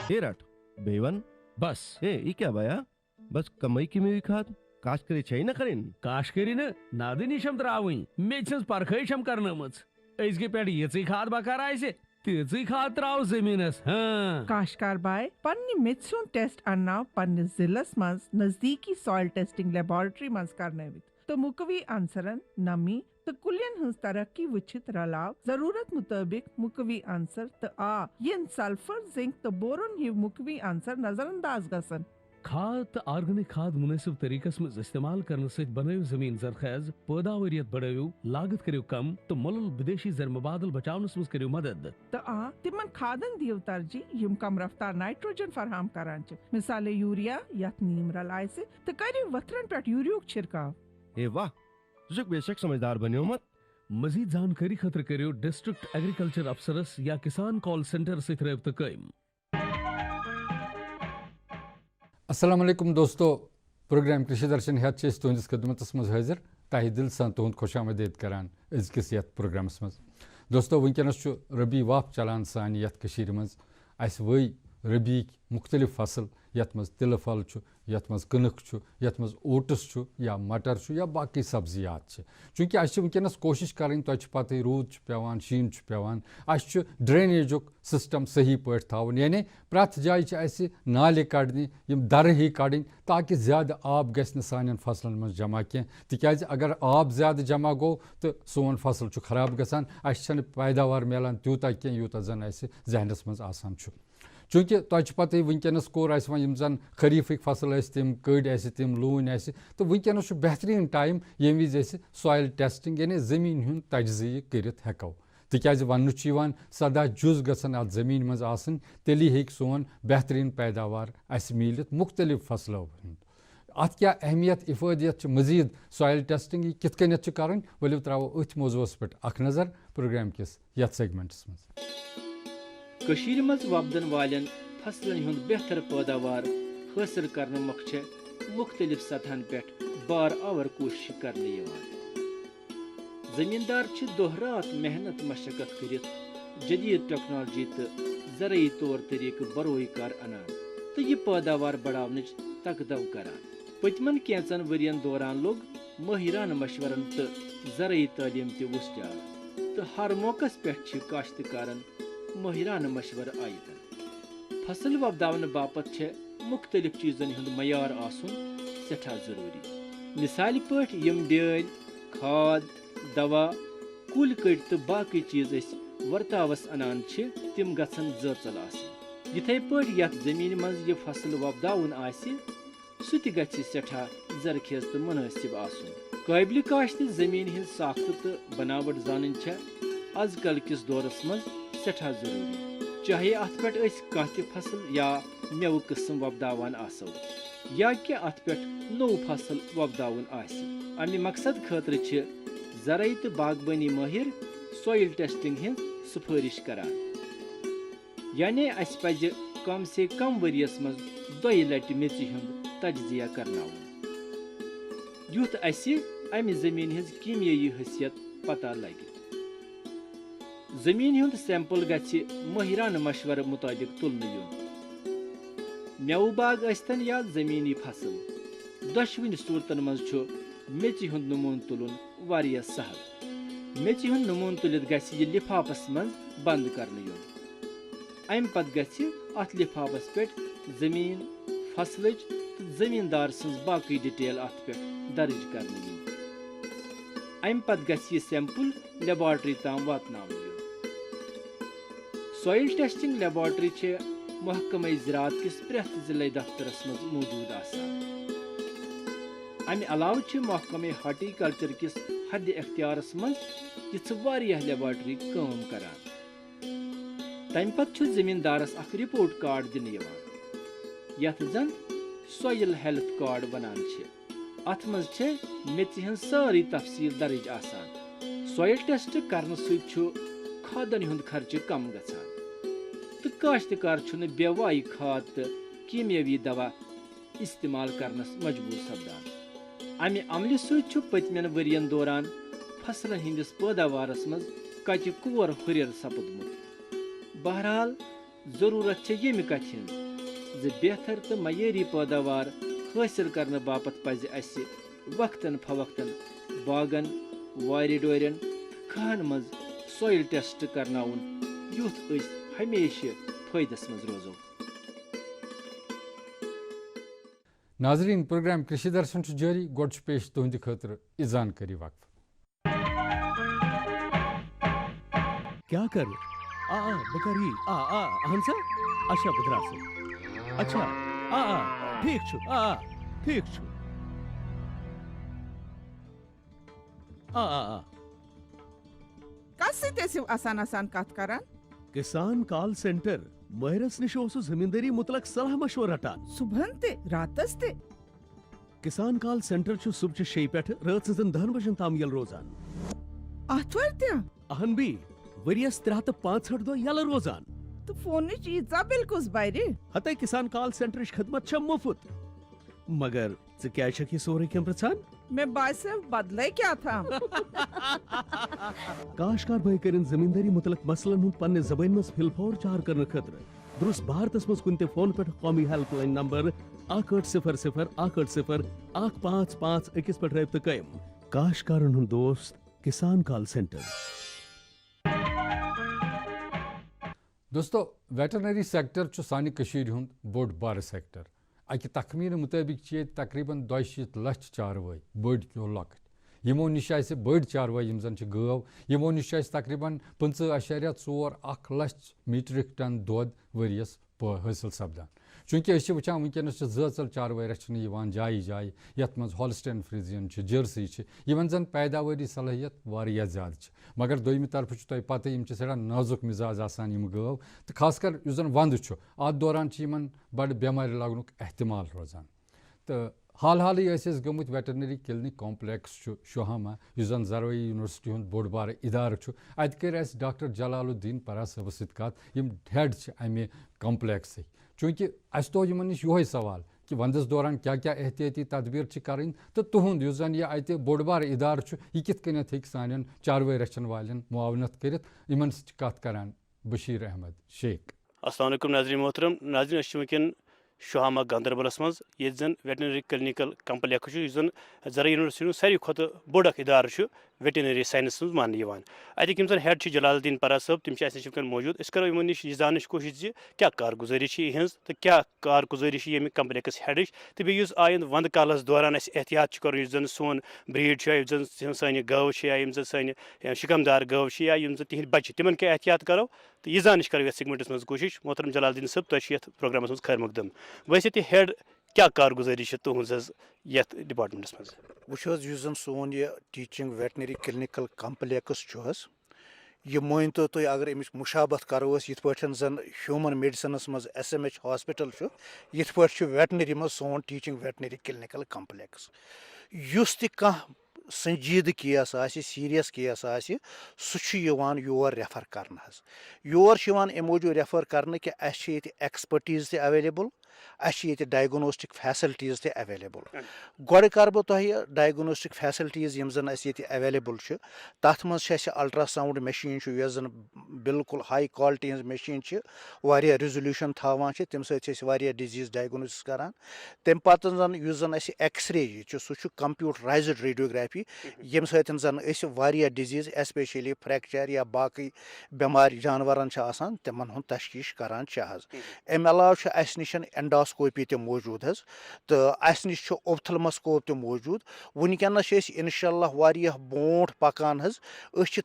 हे रट बेवन बस ये क्या बया बस कमाई की में खाद काश करे चाहिए ना करें काशकरी नादनिशम त्रावई मे परखम करनम अजक पे ये खाद बकार आसे तीज खाद त्राव जमीनस हाँ काश्तकार बाय पन्नी मिथ्सुन टेस्ट अन्नाव पन्नी जिलस मज नजदीकी सॉइल टेस्टिंग लेबोरेटरी मज करनवित तो मुकवी आंसरन नमी तो कुलियन हंस तरक्की वचित रलाव जरूरत मुताबिक मुकवी आंसर तो आ यन सल्फर जिंक तो बोरोन ये मुकवी आंसर नजरअंदाज गसन खाद तो ऑर्गेनिक खाद मुनासिब तरीकस में इस्तेमाल करने से बनायो जमीन जरखेज पैदावारियत बढ़ायो लागत करियो कम तो मुल्क विदेशी जर मुबादल बचावनस में करियो मदद तो आ तिमन खादन दियो तरजी यम कम रफ्तार नाइट्रोजन फराहम करान छ मिसाले यूरिया या नीम रलाय से तो करियो वथरन पेट यूरियो छिड़काव ए वाह तुझे बेशक समझदार बनियो मत मजीद जानकारी खतर करियो डिस्ट्रिक्ट एग्रीकल्चर अफसरस या किसान कॉल सेंटर से रब्ता कायम। अस्सलाम वालेकुम दोस्तों, प्रोग्राम कृषि दर्शन हेत तुंदिस खदमतस मज हाजिर तह दिल सान तुंद खुश आमदीद करान अजकिस यथ प्रोग्रामस मज। दोस्तों वनकस रबी वाप चलान सान यथ कशीर मज अस वई रबी मुख्तलिफ फसल यथ मज तिल फल यथ मज कनक यथ मज ओट्स या मटर या बाकी सब्जियात चूँकि अस वनकस कोशिश करें तो पत रूद पेवान शीन पेवान अस ड्रेनेजुक सिस्टम सही पे थावन यानी प्रथ जाए नाले कड़ने दर ही कड़न ताकि ज़्यादा आब गि सान फसलन मज जमा कह तिक अगर आब ज़्यादा जमा गो तो सोन फसल खराब गसान अस पैदावार मिलान तूत कह यूत जन जहनस मज आसान चूँकि तुझ पत वनकस कोर वन जन खरीफिक फसल तम कड़ तम लून तो वनकस बेहतरीन टाइम ये विज सॉइल टेस्टिंग यानी ज़मीन हूँ तजज़ी कर हेको तिक वन सदा जुज गसन अत ज़मीन मज आसन तेली हेक सोन बेहतरीन पैदावार अस मिलत मुख्तलिफ फसलों हूँ अत क्या अहमियत इफादियत मजीद सॉइल टेस्टिंग कित कनत कर वलो त्रो अथ मौजूस पे अख नज़र प्रोग्राम किस यथ सेगमेंटस मज। कशीर मज वपदन वालन फसलन हुंद बेहतर पैदावार हासिल करने मकछ मुख्तलिफ सतहन पे बार आवर कोशिश करने जमींदार दोह रात मेहनत मशक्कत कर जदीद टेक्नोलॉजी तो ज़रई तौर तरीक़ बरोई कार अनान तो यह पैदावार बढ़ाव तकदव करान पतमन कैंचन वरियन दौरान लोग माहिरान मशवरन तो ज़रई तालीम तुस्जाल तो हर मौकस पे काश्तकारन माहिरान मशवर आयतन फसल वपदावन बापत मुख्तलिफ चीज़न हुंद मयार आसन सठा जरूरी मिसाल पे यम बेल खाद दवा कुल कड़ तो बाकी चीज़ वर्तावस अनान तिम गसन जचल आसन यथे पे यथ जमीन मज यह फसल वपदावन आसि सह ति गछि सठा जरखेज तो मुनासिब आसन काबिल काश्त जमीन हिंद साख्त तो बनावट जानन आजकल किस दौरस मज सठा जरूरी चाहे अत पे कह फसल या मेव किस्म वपदावान आसो या कि अत पे नो फसल वपदावन अमि मकसद खतर ज़रई तो बागबानी माहिर सॉइल टेस्टिंग हिंद सिफारिश करान यानी अस पज कम से कम वरियस मज दोय लट मेच हुंद तजजिया करनावन युथ अमि जमीन हिंज कीमियाई हैसियत पता लगे जमीन हुंद सैंपल गछि माहिरान मशवर मुताबिक तुलने युन मेव बाग अस्तन या जमीनी फसल दशवनि सूरतन मज मेचि हुंद नमून तुलन वारिया सहल मेचि हुंद नमून तुलित गछि यह लिफाफस मज बंद करने युन अम पत गछि अत लिफाफस पे जमीन फसलच तो जमींदार सज बाकी डिटेल अत पे दर्ज करने युन अम पत गछि सैंपल लेबोरेटरी ताम वातनावन सॉइल टेस्टिंग लेबोरेटरी महकमा ज़राअत किस प्रेथ जिले दफ्तरस मज मौजूद आसान अमि अलाव महकमा हार्टिकल्चर किस हद इख्तियारस मज यह लेबोरेटरी काम करान तम पत जमींदारस अख रिपोर्ट कार्ड दिन यथ जन सॉइल हेल्थ कार्ड वनान अत मज मेच हज सारी तफसील दर्ज आसान सॉइल टेस्ट करने सु खादन हुंद खर्च कम गसान तो काश्तकार बेवाई खाद तो कीमियावी दवा इस्तेमाल करनस मजबूर सपदान अमि अमल सु पतमन वरियन दौरान फसलन हिंदिस पैदावारस मज कच कोर हुरिर सपदमुत बहरहाल जरूरत छे ये कथ हिंज ज बेहतर तो मय्यारी पैदावार हासिल करने बापत पज असे वक्तन फवक्तन बागन वारि डोरन खान मज सॉइल टेस्ट करनाउन युथ अस हमेशा फायदस मज रोजो। नाजरीन प्रोग्राम कृषि दर्शन जारी गोड पेश तुहंद खतर यह जानकारी वक्फ। क्या कर बकरी हंसा अच्छा बदरास अच्छा ठीक छु ठीक छु कस आसान आसान कत करान किसान कॉल सेंटर महरस निश जमींदारी मुतलक सलाह मशवर रटान सुबहन ते रातस ते किसान कॉल सेंटर छु सुबह 6 पे रात 10 बजन ताम यल रोजान आथवर ते अहन बी वरियस 365 दो यल रोजान तो फोन चीजा बिल्कुल बायरे हते किसान कॉल सेंटर खदमत छ मुफ्त मगर ज क्या छक ये सोरे केम प्रचान मैं बासे बदले क्या था काशकार भाई करिन जमींदारी मुतलक मसलन हुन पन्ने जबान मस फिलफौर चार करन खतर दुरुस्त भारतस मस कुनते फोन पे कौमी हेल्पलाइन नंबर 8800 155 पे रब्त कयम काशकारन हुन दोस्त किसान कॉल सेंटर। दोस्तों वेटरनरी सेक्टर सानी कशीर हुंद बोड बार सेक्टर अकि तखमीन मुताबिक तकरीबन 200 लाख चारवाई बड़ क्यों लकट यमो निश बड़ चारवाई यम जन गव यमो निश तकरीबन 5.41 लाख मीट्रिक टन दोद वरियस हासिल सपदान चूंकि वुचान वनकस जल चारवाई रचने जाय जाय ये मज हॉलस्टाइन फ्रीजियन जर्सी यमन जन पैदावारी सलाहियत वारिया ज़्यादा मगर दोयमि तरफ तुम पता यम सड़ा नाजुक मिजाज आसान यम गव तो खासकर उस जन वंद अत दौरान बड़ बेमार लगनुक एहतमाल रोजान तो हाल हाल गमुत वेटरनरी क्लिनिक कॉम्प्लेक्स शुहामा उस जन जरवई यूनिवर्सिटी हुंद बोड़ बार इदार अत कर डॉक्टर जलालुद्दीन परा सब सत हेड अमे कॉम्प्लेक्स चूंकि अस तो इन नश यो सवाल कि वंदस दौरान क्या क्या एहतियाती तदबीर करें तो तुहद उस जन यह अत बोड़ बार इदार यह कित कनत हे सान चारवाई रचन वालन मुआवनत कर कत करान बशीर अहमद शेख। अस्सलाम वालेकुम नाज़रीन मोहतरम नाज़रीन वंकन शुहामा गांदरबलस मज ये जन वेटनरी क्लिनिकल कम्प्लेक्स जन जरा यूनिवर्सिटी सारी खुद बोड़ इदार वेटनरी साइंस मान अतिक जन हेड जलालुद्दीन परा साहब तम नश मौजूद करो इन नश यह जानने कोशिश क्या कारगुजारी इहज तो क्या कारगुजारी ये कम्प्लेक्स हेड तो बेस आयंद वंद कालस दौरान एहतियात कर जन सोन ब्रीड जन सान गव या सान शिकमदार गव या तिहद बच्चे तिमन क्या एहतियात करो तो यह जानने करो सेगमेंटस मज कोशिश मोहतरम जलालुद्दीन साहब तुम प्रोग्राम मज खैर मकदम वैसे हेड क्या कारगुजारी तुहज डिपार्टमेंटस मज वो जन सोन यह टीचिंग वेटनरी क्लिनिकल कम्प्लेक्स यह मान तो तुम अगर अमिस मुशाबत करो ये जन ह्यूमन मेडिसिनस मज SMH हॉस्पिटल ये वेटनरी मज सोन टीचिंग वेटनरी क्लिनिकल कम्प्लेक्स युस तह संजीद केस सीरियस केस योर रेफर कर योर अमे मूजूब रेफर कर कि एक्सपर्टीज अवेलेबल डायग्नोस्टिक फैसिलिटीज ते अवेलेबल गोड़ कर बह तुह डायग्नोस्टिक फैसिलिटीज यम जन अवेलेबल तथ मज अल्ट्रासाउंड मशीन यह जन बिल्कुल हाई क्वालिटी हज मशीन वारिया रिजोल्यूशन थावान तम सत्य डिजीज डायग्नोसिस करान तम पत जन एक्सरे सह कंप्यूटराइज्ड रेडियोग्राफी यम सन वारिया डिजीज एस्पेशली फ्रैक्चर या बाकी बेमार जानवरन तिमन हुंद तशखीश करान अमे अलाव निश एंडोस्कोपी ते मौजूद तो अस नश ओप्थलमोस्कोप ते मौजूद वनकस इंशाल्लाह वारिया ब्रोट पकान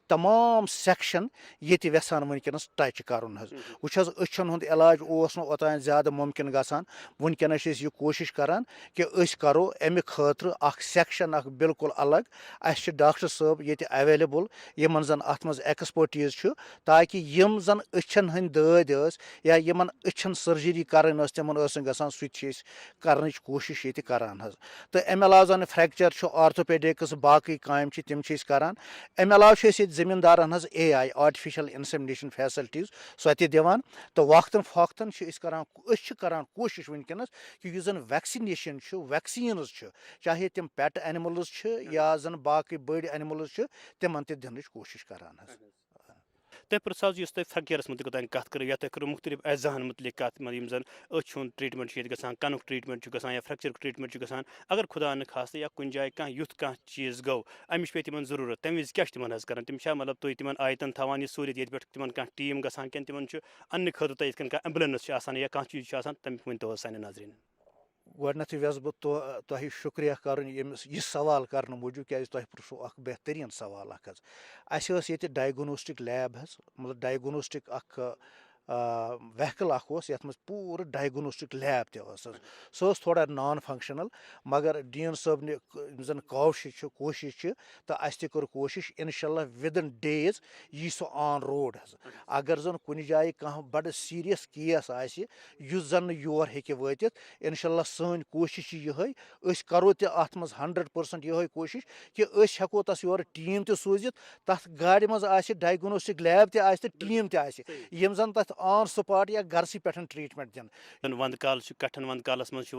तमाम सेक्शन ये वेसान वनकस टच करन वह अछन हुंद इलाज ओतान ज़्यादा मुमकिन गसान वनकस यह कोशिश करान कि करो अमे खतर सेक्शन बिल्कुल अलग अस डॉक्टर साहब ये अवेलेबल यमन जन अत मज एक्सपर्टीज ताकि यम जन अछन हंद दद या यमन अछन सर्जरी करन तिमन गसान सह कोशिश ये करान तो अमे अलाव जन फ्रैक्चर ऑर्थोपेडिक्स बाकी काम तम करान अमे अलाव जमींदारन AI आर्टिफिशियल इंसेमिनेशन फैसिलिटीज सो दिवान तो वक्तन फक्तन करान कोशिश वनकस कि जन वैक्सीनेशन वैक्सीन्स चाहे तम पेट एनिमल्स या जन बाकी बड़ एनिमल्स तिमन दिन कोशिश करान तुम पृछो तुम फ्रैक्चरस मुतलिक ओतान कत कर या तुम करो मुख्तलिफ अजाहन मुतलिक कत यम जन अछुन ट्रीटमेंट गसान कनुक ट्रीटमेंट गसान या फ्रैक्चर ट्रीटमेंट गसान अगर खुदा न खास या कुन जाय कह युथ कह चीज गो अमिश पे तिमन जरूरत तम विज क्या तिमन हज करन तिम मतलब तुम तिमन आयतन थवान यह सूरत ये पे तिमन कह टीम गसान कन तिमन अन्न खतर तुम कह एम्बुलेंस या कह चीज तम वन तो सान नाजरीन गडनथ व्यस बह तुह शुक्रिया कर यह सवाल कर मूजूब क्या तुह पृछो अख बेहतरीन सवाल अस डायग्नोस्टिक लैब मतलब डायग्नोस्टिक वहकल यथ मज पूर डायग्नोस्टिक लैब सह थोड़ा नॉन फंक्शनल मगर डीन साहब ने जन कोशिश तो अस कर कोशिश इंशाल्लाह विदिन डेज यी सह ऑन रोड अगर जन कुछ जाए कह बड़ सीरियस केस आस जन योर हे वात इंशाल्लाह सन कोशिश ये करो तथ मज 100% ये कोशिश कि हेको तस योर टीम त सूजित तथ गाड़ी मज डायग्नोस्टिक लैब त टीम तम जन तथ ऑन स्पॉट या घर पे ट्रीटमेंट दिन वंद काल कठन वंद कालस मज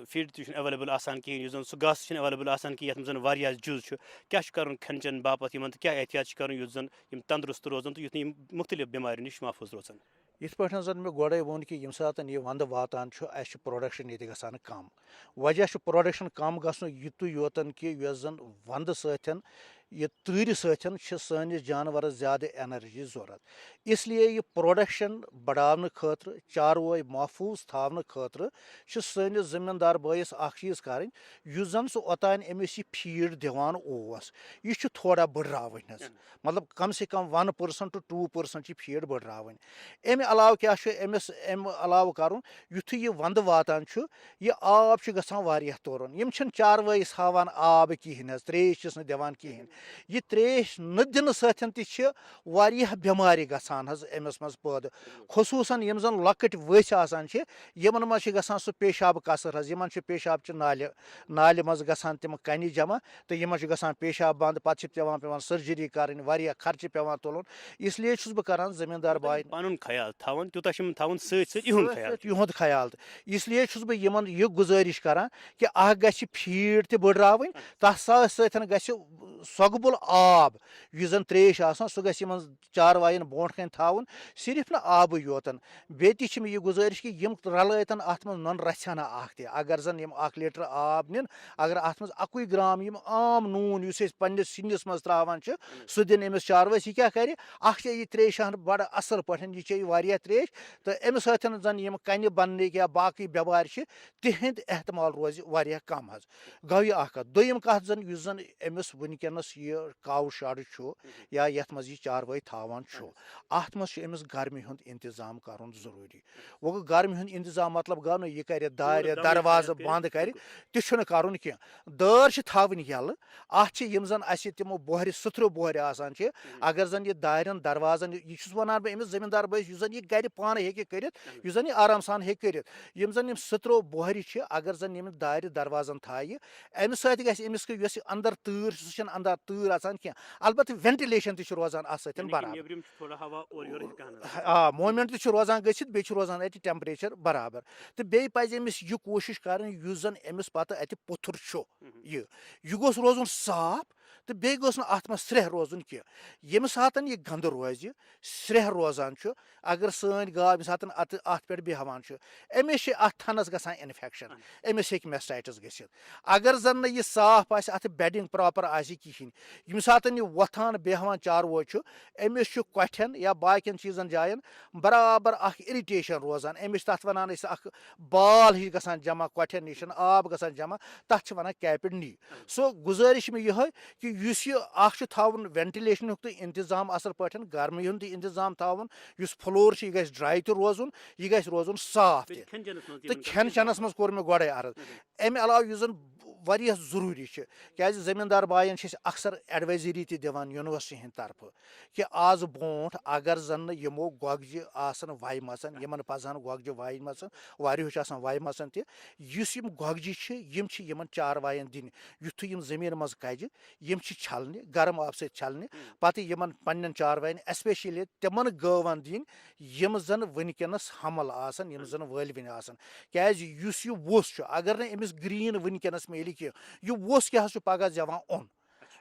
फीड अवेलेबल कहें जन सह गस अवेलेबल कहें ये जन जुज क्या कर खन चन बापत क्या एहतियात कर जन तंदुरुस्त रोजन तो युथ मुख्तलिफ बीमारियों नश महफूज रोजन इत पे जन मे गोड़े वोन कि यम सात यह वंद वातान अस प्रोडक्शन ये गसान कम वजह प्रोडक्शन कम गसन युत योतन कि जन वंद सतन यह तूर सैनिस जानवर ज्यादा एनर्जी जरूरत इसलिए यह प्रोडक्शन बढ़ाने खतर चारवोई महफूज थाने खतर सैनिस जमींदार बयस चीज कर जन सह ओतान अमिस यह फीड दिवान यह थोड़ा बढ़ावन मतलब कम से कम 1% to 2% फीड बढ़ावन अमे अलाव क्या अमिस अलाव कर युथ यह वंद वातान यह आब गसान तुरन यम चारवैस हावान आब कहें त्रेश दिवान कहें यह त्रेश न दिन सतन बेमारी गसान अमिस मज पैदा खसूसन यम जन लकट वस यमन मज गसान सह पेशाब कसर यमन पेशाब नाल मज गसान तम कन जमा तो यमन गसान पेशाब बंद पे पेवान सर्जरी कर खर्च पेवान तुलन इसलिए बह कर जमींदार बाय पन ख्याल थवन तूत युहद ख्याल इसलिए बह यमन यह गुजारिश कर कि गि फीड त बढ़ावन तथ सतन सगबुल आब यह जन त्रेश सह गि चारवायन ब्रोट कन थवन सिर्फ न आब योतन बे यह गुजारिश कि यम रलतन अत मज नन रचन अगर जन यम 1 लीटर आब निन अगर अत मज 1 ग्राम यम आम नून पन्नस सिंस मज त्रावान सह दिन अमिस चारवैस यह क्या कर यह त्रेशान बड़ असल पे यह त्रेश तो अमि सतन जन यम कन बनने या बाकी बेमार तिहद एहतमाल रोज कम गो यह दोम कत जन अमिस वनकस यह काव शाड या यथ मज यह चारवाई थावान अत मज अमिस गर्मी हुंद इंतजाम कर जरूरी वो गर्मी हुंद इंतजाम मतलब गो न यह कर दार दरवाज बंद कर तह कर दार थावन यल अत जन अस तमो बोहर सुथरो बोहर आसान अगर जन यह दारन दरवाजन यह वन बह अमिस जमींदार बस जन यह गर पान हे कर जन यह आराम सान हे कर जन सुथरो बोहर अगर जन यम दार दरवाजन थाय अमि समिस अंदर तूर सह अंदर तूर आसान कह अलबत् वेंटिलेशन तह रोजान अत सतन बराबर मोमेंट तह रोजान गसित बे रोजान अत टेम्परेचर बराबर तो बे पज अमिस यह कोशिश कर जन अमिस पत अत पुथुर यह गोस रोजन साफ तो बे गोस न अत मज स्रेह रोजन कह यम सात यह गंद रोज स्रेह रोजान अगर सन गाय यम सात अत पे बेहान अमिस अत थनस गसान इन्फेक्शन अमिस हे मेस्टाइटिस गसित अगर जन यह साफ अत बेडिंग प्रॉपर कहें यम सात यह वथान बेहान चारवो अमिस कठन या बाकिन चीजन जायन बराबर इरिटेशन रोजान अमिस तथ वन बाल ही गसान जमा कठन निश आब गसान जमा तथ वन कैपिड नी सो गुजारिश में यह कि थवन वेंटिलेशन तो इंतजाम असल पे गर्मी हुंद इंतजाम थवन फ्लोर यह ड्राई तो रोजन यह रोजन साफ तो खेन चेनस मज कोर मे गोड़े अर्ज अमे अलाव जन वारिया जरूरी क्या जमींदार बायन अक्सर एडवाइजरी दिवान यूनिवर्सिटी हंद तरफ कि आज ब्रोट अगर जन यमो गोगज वायमसन यमन पजन गोगज वायमसन वारियों वायमसन तम गोगज यम चारवायन दिन युथ यम जमीन मज कज यम छलने गर्म आब सत छलने पत यमन पन्न चारवायन एस्पेशली तिमन गवन दिन यम जन वनकस हमल आसन यम जन वलवन आसन क्या यह वोस अगर न अमिस ग्रीन वनकस मिले यह वोस क्या पगह जवान ओन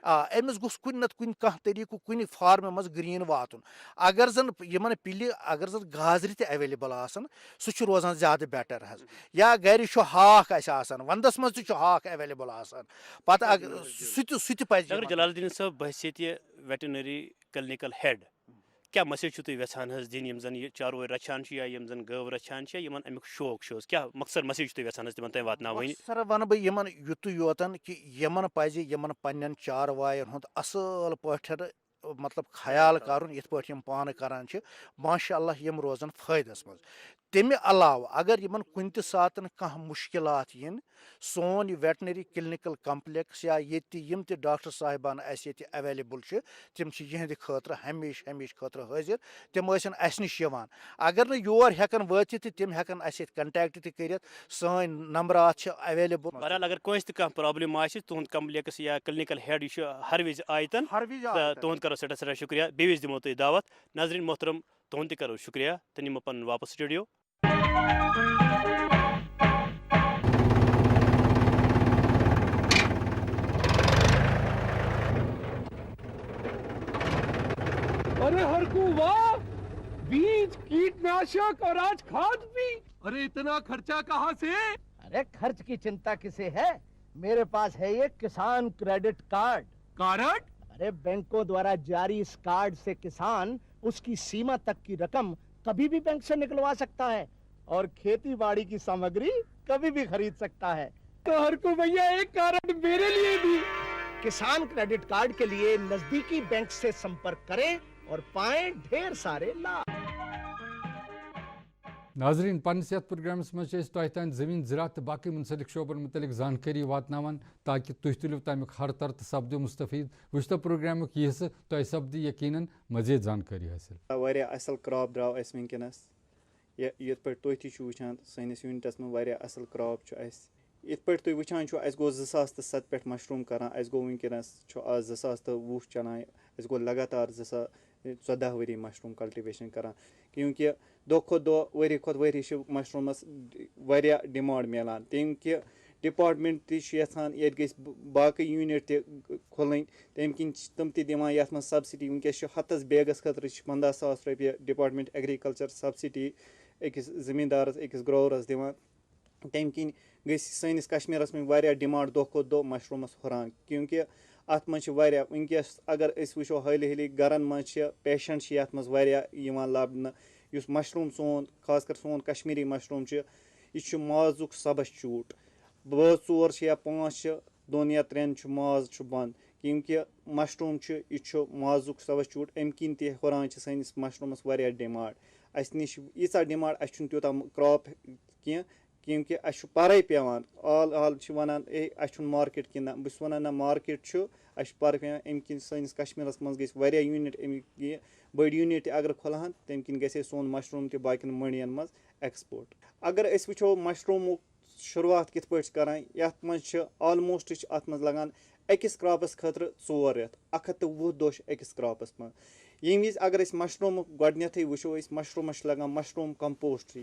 अमिस गोस कुन नत कुन कह तरीक़ु कुन फार्म मज ग्रीन वातुन अगर जन यमन पिल्ले अगर जन गाजर ते अवेलेबल आसन सु छु रोजान ज्यादा बेटर हज या घर छु हाक आस आसान वंदस मज छु हाक अवेलेबल आसान पता सु पज डॉक्टर जलालुद्दीन साहब बहसियत वेटनरी क्लिनिकल हेड क्या मैसेज तुम यहान दिन यम जन चारों रचान या यम जन गव रचान यमन अमुक शौक क्या मकसद मैसेज तुम यहान तिमन तम वात सर वन बह यमन युत योतन कि यमन पज यमन पन्न चारवायन हुंद असल पठन मतलब ख्याल कर इत पे पान करान माशाअल्लाह यम रोजन फायदस मज तमे अलाव अगर यमन कुन त सात कह मुश्किलात yin सोन यह वेटनरी क्लिनिकल कम्प्लेक्स या ये यम त डॉक्टर साहिबान अवेलेबल तम यहद खतर हमेश हमेश खतर हाजिर तम अस नश अगर न योर हेकन वात तम हेकन अस कंटैक्ट कर सन नंबरात अवेलेबल बहरहाल अगर कंस तह प्रॉब्लम आह तुंद कम्प्लेक्स या क्लिनिकल हेड यह हर विज आयतन तुंद करो सटा सटा शुक्रिया बेस दिमो तुम दावत नाजरीन मोहतरम तुंद करो शुक्रिया तो निमो पन वापस स्टूडियो अरे हरकू वाह, बीज कीटनाशक और आज खाद भी। अरे इतना खर्चा कहाँ से? अरे खर्च की चिंता किसे है, मेरे पास है ये किसान क्रेडिट कार्ड। कार्ड? अरे बैंकों द्वारा जारी इस कार्ड से किसान उसकी सीमा तक की रकम कभी भी बैंक से निकलवा सकता है और खेती बाड़ी की सामग्री कभी भी खरीद सकता है। तो हरकू भैया एक कार्ड मेरे लिए भी। किसान क्रेडिट कार्ड के लिए नजदीकी बैंक से संपर्क करें और पाएं ढेर सारे लाभ। नाजरीन पन्नस यथ प्रोग्रामस मज तह तान जमीन ज़राअत तो बाकी मुंसलिक शोबन मुतलिक जानकारी वातनावान ताकि तुह तुलिव तमिक हर तर तो सपदो मुस्तफीद वुचतो प्रोग्राम यह हिस्से तह सपदी यकीनन मजीद जानकारी हासिल। वारिया असल क्रॉप द्राव अस वनकनस ये पे तुह तु वुचान सैनिस यूनिटस में वारिया असल क्रॉप अस इत पे तुम वुचान अस गो 2007 पे मशरूम करान अस गो वनकनस आज 2020 चलान अस गो लगातार 2014 वरी मशरूम कल्टिवेशन करान क्योंकि दो खो दो वरी खो वरी मशरूमस वारिया डिमांड मिलान तम कि डिपार्टमेंट तछान ये बाकी यूनिट त खोलन तम किन तम दिवान ये सब्सिडी वनकस हतस बैगस खतर 15,000 रुपये डिपार्टमेंट एग्रीकल्चर सब्सिडी अकिस जमींदारस अकिस ग्रोवरस दिवान तम किन गई सैनिस कश्मीरस में वारिया डिमांड दो खो दो मशरूमस हुरान क्योंकि अत मज वनकस अगर वो हाली हाली गरन मज पेशेंट ये मज लबन इस मशरूम सोन खासकर सोन कश्मीरी मशरूम यह माजुक सबस चूट बह 4 या 5 2 या 3 माज बंद क्योंकि मशरूम यह माजुक सबस चूट अम किन हुरान सैनिस मशरूमस डिमांड अस नश यीचा डिमांड अस त्यूता क्रॉप कह क्योंकि अस पारे पेवान आल वनान अस मार्केट कि ना बस वन ना मार्केट अस पारे पेवान अम किन सैनिस कश्मीरस मज गई यूनिट अमिक बड़ी यूनिट अगर खोलहन तम किन गए सोन मशरूम त बाकिन मंडियन मज एक्सपोर्ट अगर अस वो मशरूम शुरुआत कित पे करान ये मज ऑलमोस्ट अत मज लगान अकिस क्रॉपस खतर 4 रेत 120 दोह अकिस क्रॉपस मज यम विज अगर मशरूम गोडनेथै वो मशरूमस लगान मशरूम कंपोस्ट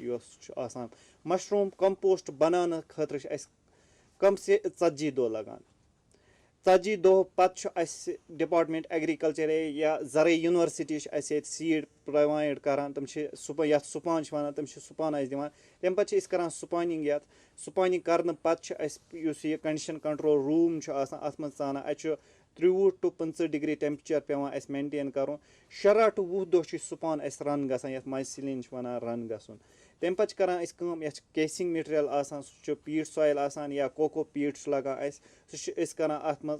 आसान मशरूम कंपोस्ट बनाने खतर कम से 40 दोह लगान 40 दोह पत् डिपार्टमेंट एग्रीकल्चर या जरे यूनिवर्सिटी सीड प्रोवाइड करान तम ये सुपान वन तम सुपान दिवान तम पे करान सुपानिंग सुपानिंग कर पत् कंडीशन कंट्रोल रूम अत मज सान 30 to 50 डिग्री टेम्परेचर पेवान अस मेंटेन कर 17 to 20 दोह सुपान अस रन गसान ये माइसिलिन वन रन गसन तम पे करान केसिंग मटेरियल आसान सह पीट सॉइल आसान या कोको पीट लगान सह करान अत मज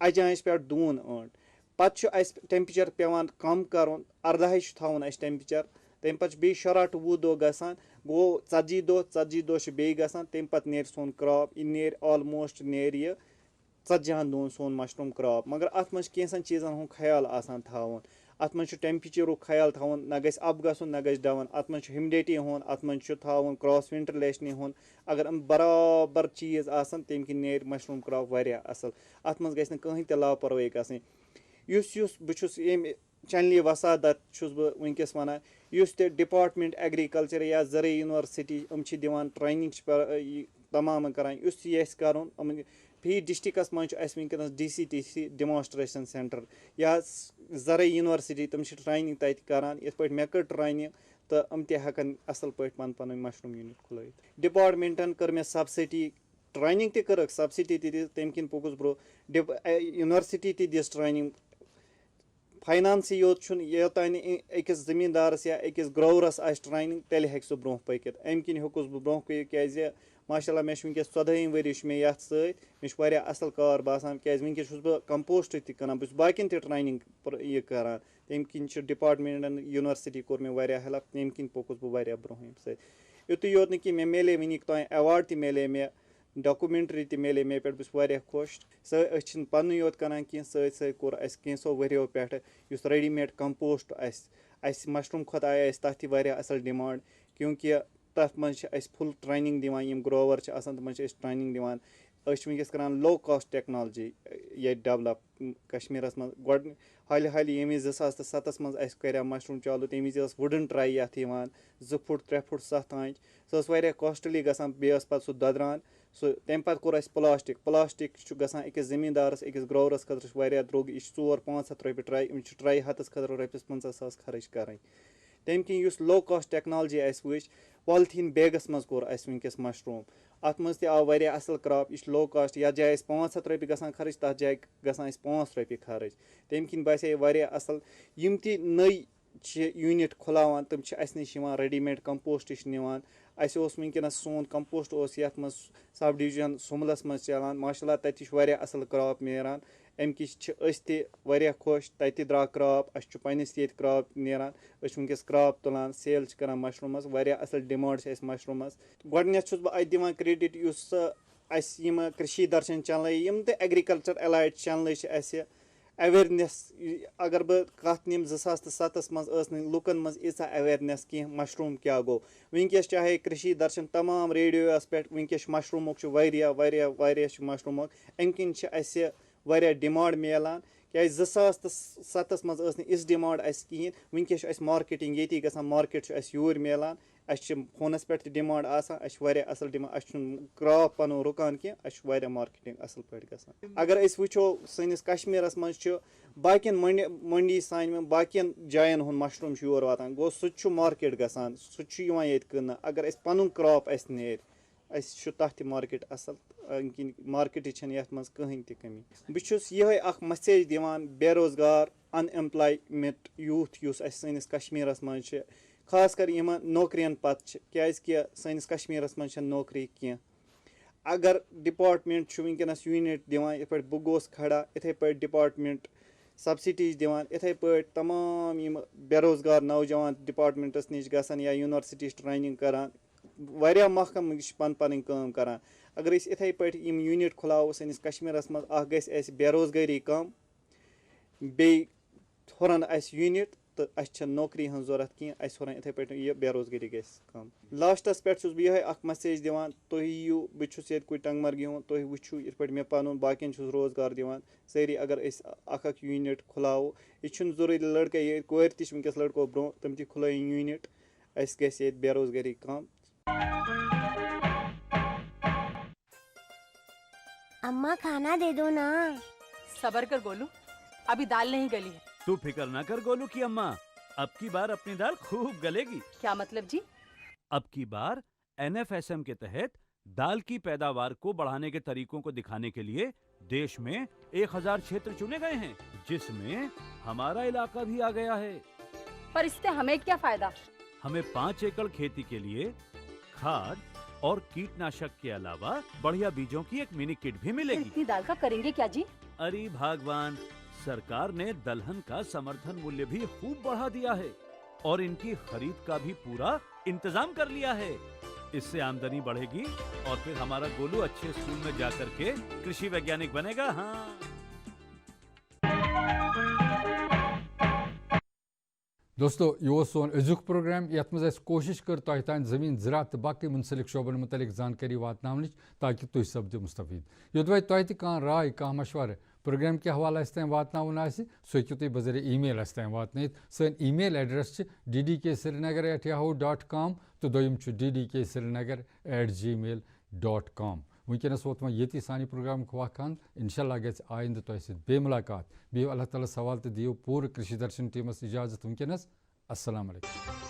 अजाइस पे दून अंड पत् टेम्परेचर पेवान कम कर 18 थवन टेम्परेचर तम पे बे 17 to 20 दोह गसान गो 40 दोह बे गसान तम पे नेर सोन क्रॉप यह नेर ऑलमोस्ट नेर यह 40 दोहन सोन मशरूम क्रॉप मगर अत मज कैंसन चीज़न हूँ ख्याल आसान थावन अत मज टेम्परेचर ख्याल थावन न गस अप गसन न गस डाउन अत मज ह्यूमिडिटी हूँ अत मज थावन क्रॉस वेंटिलेशन हूँ अगर बराबर चीज़ आसन तम कि नेर मशरूम क्रॉप वारिया असल अत मज गस कहीं ते लापरवाही गसनी बहुस ये चैनल वसादत वनकस वन डिपार्टमेंट एग्रीकल्चर या जरे यूनिवर्सिटी दिवान ट्रेनिंग तमाम करान कर फी डिस्ट्रिक्टस मज वनकस DCTC डेमोन्स्ट्रेशन सेंटर या ज़रई यूनिवर्सिटी तम ट्रेनिंग तत करान इत पे मे कर ट्रेनिंग तो हेकन असल पे पन मशरूम यूनिट खुलत डिपार्टमेंटन कर मे सब्सिडी ट्रेनिंग तक सब्सिडी तम किन पोकुस ब्रो यूनिवर्सिटी दिस ट्रेनिंग फाइनान्स योत योतान अकिस जमींदारस या अकिस ग्रोवरस आ ट्रेनिंग तेल हेक सह ब्रोह पकित अम किन हेकुस बह ब्रोह पकित क्या माशाल्लाह मे वनकस 14 वरी मे ये सत्य असल कार बासान क्या वनकस बह कंपोस्ट तक बाकिन ट्रेनिंग यह करान तम किन डिपार्टमेंटन यूनिवर्सिटी कोर मे हेल्प तम किन पोकुस बह ब्रोह युत योत न कि मे मिले वनिक तान अवार्ड ति मिले मे डॉक्यूमेंट्री ति मिले मे पे बहुत खुश सह पन योत करान कह सोर कैंसो वरियो पे रेडीमेड कंपोस्ट मशरूम खुद आया तथ असल डिमांड क्योंकि तथ मज फुल ट्रेनिंग दिवान ग्रोवर तम ट्रेनिंग दिवान वनकस करान लो कॉस्ट टेक्नोलॉजी ये डेवलप कश्मीरस मज गोड हाल हाल ये 2007 मज कर मशरूम चालू तम वज वुडन ट्राई ये 2 फुट 3 फुट 7 आंच सह कॉस्टली गसान बेस पे सह ददरान तम पे कोर प्लास्टिक गसान अकिस जमींदारस अकिस ग्रोवरस खतर द्रोग यह 400-500 रुपये ट्राई ट्राई हथस खतर ₹50,000 खर्च कर तम कि लो कॉस्ट टेक्नोलॉजी वच पॉलिथीन बैगस मज कोर वनकस मशरूम अत मज आव असल क्रॉप यह लो कॉस्ट या जाए 500 रुपये गसान खर्च तथ जाए गसान 5 रुपये खर्च तम कि बासे असल यम ति नई यूनिट खुलावान तम नश रेडीमेड कंपोस्ट निवान वनकस सोन कंपोस्ट यथ मज सब डिवीजन सुमलस मज चलान माशाल्लाह तत असल क्रॉप नेरान अमकिस खुश तत द्रा क्रॉप पन्निस ये क्रॉप नेरान वनकस क्रॉप तुलान सेल करान मशरूमस असल डिमांड मशरूमस गोडनेथ बह दिवान क्रेडिट कृषि दर्शन चैनल तो एग्रीकल्चर एलाइड चैनल अवेयरनेस अगर बह कत निम 2007 मज लुकन मज ईसा अवेयरनेस कह मशरूम क्या गो वनकस चाहे कृषि दर्शन तमाम रेडियोस पे वनकस मशरूमुक मशरूम अम किन डिमांड मिलान क्या 2007 मज इस डिमांड कहें वनकस मार्केटिंग ये गसान मार्केट यूर मिलान फोनस पे डिमांड असल डिमांड क्रॉप पन रुकान कह मार्केटिंग असल पे गसान अगर वो सनिस कश्मीरस मज बाकिन मंडी सान बाकिन जायन हुन मशरूम योर वातान गो सह मार्केट गसान सह ये क्न अगर पन क्रॉप नेर तथ मार्केट असल मार्केट ये मज कहीं त कमी बहुत ये मैसेज दिवान बेरोजगार अनएम्प्लॉयमेंट यूथ सनिस कश्मीरस मज खास कर नौकरियन पत क्या सनिस कश्मीरस मज नौकरी कह अगर डिपार्टमेंट वनकस यूनिट दिवान इत पे बह गोस खड़ा इथे पे डिपार्टमेंट सब्सिडीज दिवान इथे पे तमाम बेरोजगार नौजवान डिपार्टमेंटस नश गसान या यूनिवर्सिटी ट्रेनिंग करान महकम पन पन काम करान अगर इथे पे यूनिट खुलाव सनिस कश्मीरस मज गस बेरोजगारी कम बे हुरन यूनिट तो नौकरी हज जरूरत कह हुरन इथे पे यह बेरोजगारी गस कम लास्टस पे बह मैसेज दिवान तुम यू बहुत ये टंगमर्गी हूँ तुम वो इत पे मे पन बाकिन रोजगार दिवान सारी अगर यूनिट खुलाव यह जरूरी लड़के ये कोर तस लड़को ब्रो तम त खुल यूनिट गस बेरोजगारी कम। अम्मा खाना दे दो ना। सबर कर गोलू, अभी दाल नहीं गली है। तू फिक्र ना कर गोलू की अम्मा, अब की बार अपनी दाल खूब गलेगी। क्या मतलब जी? अब की बार NFSM के तहत दाल की पैदावार को बढ़ाने के तरीकों को दिखाने के लिए देश में 1000 क्षेत्र चुने गए हैं, जिसमें हमारा इलाका भी आ गया है। पर इससे हमें क्या फायदा? हमें 5 एकड़ खेती के लिए खाद और कीटनाशक के अलावा बढ़िया बीजों की एक मिनी किट भी मिलेगी। इतनी दाल का करेंगे क्या जी? अरे भगवान, सरकार ने दलहन का समर्थन मूल्य भी खूब बढ़ा दिया है और इनकी खरीद का भी पूरा इंतजाम कर लिया है। इससे आमदनी बढ़ेगी और फिर हमारा गोलू अच्छे स्कूल में जाकर के कृषि वैज्ञानिक बनेगा। हाँ दोस्तों, यह सोन अजुक प्रोग्राम ये मज कोशिश कर तुम तान जमीन ज़राअत तो बाकी मुंसलिक शोबन मुतलिक जानकारी वातनावनच ताकि तुम सपदो मुस्तफीद। योद तुम कह राय कह मशवर प्रोग्राम के हवाले तान वातनावन सह हेकु तुम बजर ईमेल तान वातन। सन ईमेल एड्रेस ddksrinagar@yahoo.com तो दोयम ddksrinagar@gmail.com। वुनकस वोत वो ये सानी प्रोग्राम वक्त इंशाल्लाह गि आइंद तह बे मुलाकात बिहु अल्लाह ताला सवाल तो दियो पूरे कृषि दर्शन टीमस इजाजत वुनकस अस्सलाम वालेकुम।